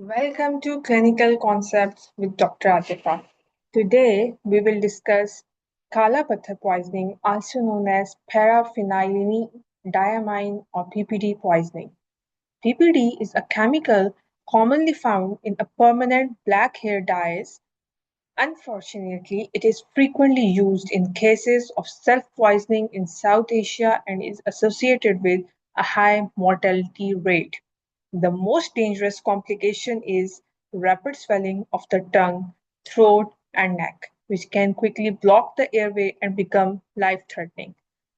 Welcome to Clinical Concepts with Dr. Atifa. Today we will discuss Kala-Patthar poisoning, also known as paraphenyldiamine or PPD poisoning. PPD is a chemical commonly found in a permanent black hair dyes. Unfortunately, it is frequently used in cases of self-poisoning in South Asia and is associated with a high mortality rate. The most dangerous complication is rapid swelling of the tongue, throat, and neck, which can quickly block the airway and become life-threatening.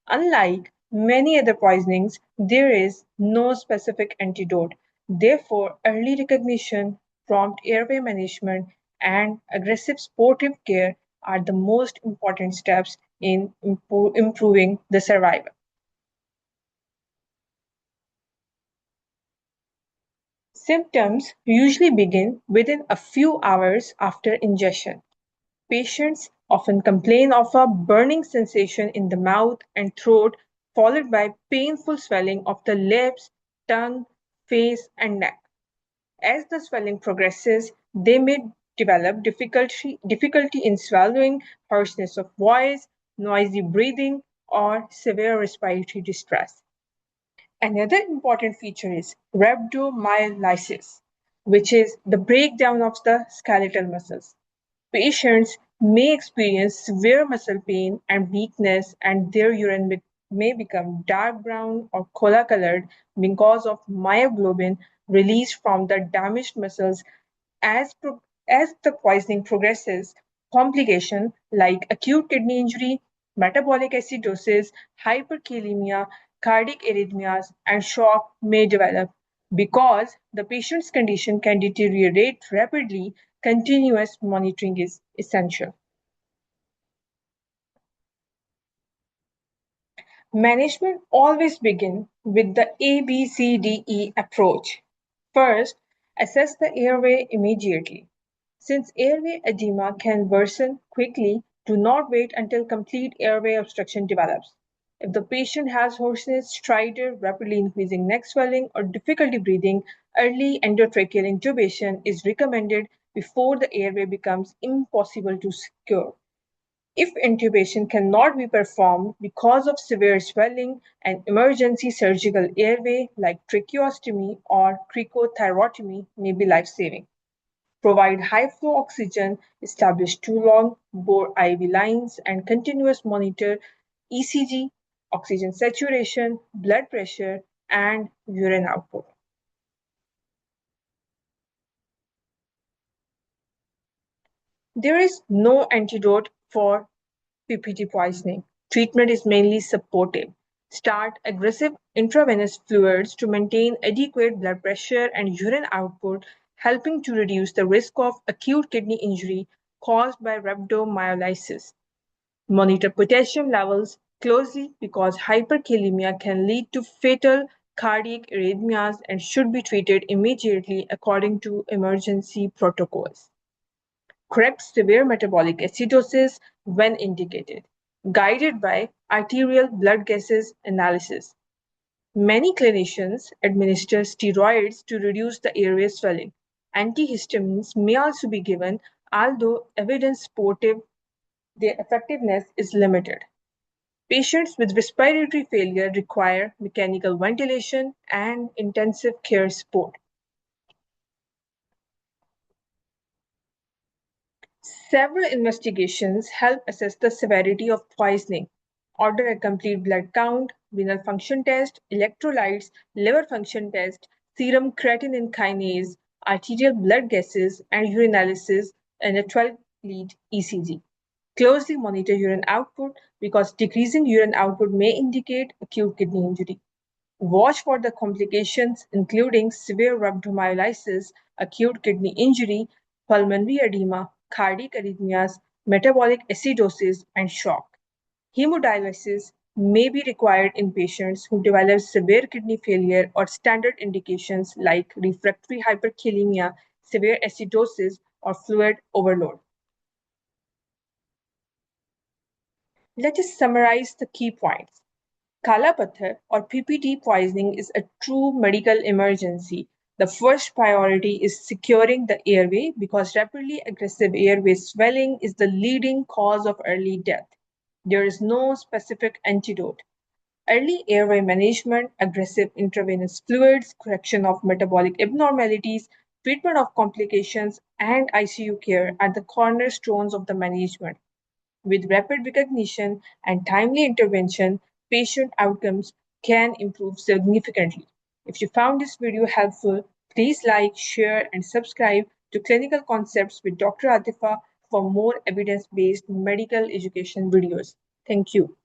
Unlike many other poisonings, there is no specific antidote. Therefore, early recognition, prompt airway management, and aggressive supportive care are the most important steps in improving the survival. Symptoms usually begin within a few hours after ingestion. Patients often complain of a burning sensation in the mouth and throat, followed by painful swelling of the lips, tongue, face, and neck. As the swelling progresses, they may develop difficulty in swallowing, harshness of voice, noisy breathing, or severe respiratory distress. Another important feature is rhabdomyolysis, which is the breakdown of the skeletal muscles. Patients may experience severe muscle pain and weakness, and their urine may become dark brown or cola colored because of myoglobin released from the damaged muscles. As, as the poisoning progresses, complications like acute kidney injury, metabolic acidosis, hyperkalemia, cardiac arrhythmias, and shock may develop. Because the patient's condition can deteriorate rapidly, continuous monitoring is essential. Management always begins with the ABCDE approach. First, assess the airway immediately. Since airway edema can worsen quickly, do not wait until complete airway obstruction develops. If the patient has hoarseness, stridor, rapidly increasing neck swelling, or difficulty breathing, early endotracheal intubation is recommended before the airway becomes impossible to secure. If intubation cannot be performed because of severe swelling, an emergency surgical airway like tracheostomy or cricothyrotomy may be life-saving. Provide high-flow oxygen, establish two long-bore IV lines, and continuous monitor ECG, oxygen saturation, blood pressure, and urine output. There is no antidote for PPD poisoning. Treatment is mainly supportive. Start aggressive intravenous fluids to maintain adequate blood pressure and urine output, helping to reduce the risk of acute kidney injury caused by rhabdomyolysis. Monitor potassium levels closely because hyperkalemia can lead to fatal cardiac arrhythmias and should be treated immediately according to emergency protocols. Correct severe metabolic acidosis when indicated, guided by arterial blood gases analysis. Many clinicians administer steroids to reduce the airway swelling. Antihistamines may also be given, although evidence supportive their effectiveness is limited. Patients with respiratory failure require mechanical ventilation and intensive care support. Several investigations help assess the severity of poisoning. Order a complete blood count, renal function test, electrolytes, liver function test, serum creatinine kinase, arterial blood gases, and urinalysis in a 12-lead ECG. Closely monitor urine output because decreasing urine output may indicate acute kidney injury. Watch for the complications including severe rhabdomyolysis, acute kidney injury, pulmonary edema, cardiac arrhythmias, metabolic acidosis, and shock. Hemodialysis may be required in patients who develop severe kidney failure or standard indications like refractory hyperkalemia, severe acidosis, or fluid overload. Let us summarize the key points. Kala Patthar or PPD poisoning is a true medical emergency. The first priority is securing the airway because rapidly aggressive airway swelling is the leading cause of early death. There is no specific antidote. Early airway management, aggressive intravenous fluids, correction of metabolic abnormalities, treatment of complications, and ICU care are the cornerstones of the management. With rapid recognition and timely intervention, patient outcomes can improve significantly. If you found this video helpful, please like, share, and subscribe to Clinical Concepts with Dr. Atifa for more evidence based medical education videos. Thank you.